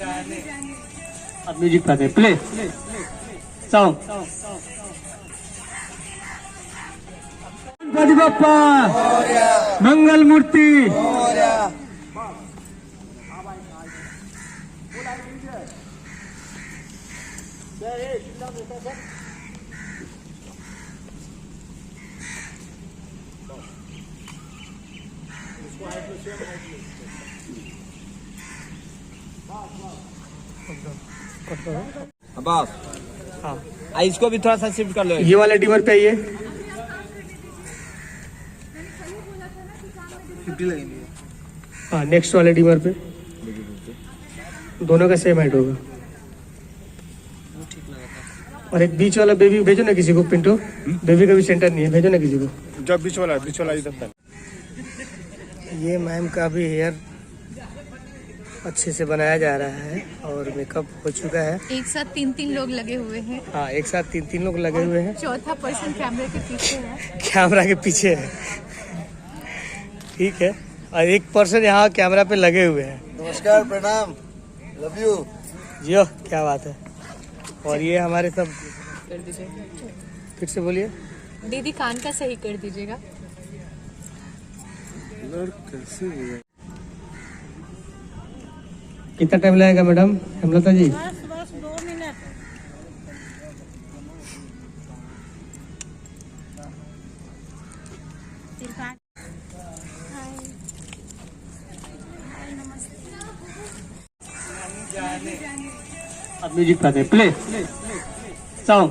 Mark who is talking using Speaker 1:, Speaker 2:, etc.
Speaker 1: अब म्यूजिक पाते play song. Ganpati Bappa मंगल मूर्ति।
Speaker 2: अब्बास
Speaker 1: हाँ
Speaker 2: इसको भी थोड़ा सा शिफ्ट कर लो।
Speaker 1: ये वाले डिमर पे आइए।
Speaker 2: 50 लगेंगे।
Speaker 1: हाँ नेक्स्ट वाले डिमर पे दोनों का सेम हाइट होगा। और एक बीच वाला बेबी भेजो ना किसी को। पिंटू बेबी का भी सेंटर नहीं है, भेजो ना किसी को।
Speaker 3: जब बीच वाला इधर तक।
Speaker 1: ये मैम का भी हेयर अच्छे से बनाया जा रहा है और मेकअप हो चुका है।
Speaker 4: एक साथ तीन लोग लगे हुए हैं।
Speaker 1: हाँ एक साथ तीन लोग लगे हुए हैं।
Speaker 4: चौथा पर्सन कैमरे के पीछे है।
Speaker 1: कैमरा के पीछे है, ठीक है। और एक पर्सन यहाँ कैमरा पे लगे हुए हैं।
Speaker 2: नमस्कार, प्रणाम, लव यू।
Speaker 1: जियो, क्या बात है। और ये हमारे सब
Speaker 4: कर दीजिए,
Speaker 1: फिर से बोलिए।
Speaker 4: दीदी कान का सही कर दीजिएगा।
Speaker 1: कितना टाइम लगेगा मैडम हेमलता जी?
Speaker 5: बस 2 मिनट।
Speaker 1: अब म्यूजिक पाते प्ले सॉन्ग।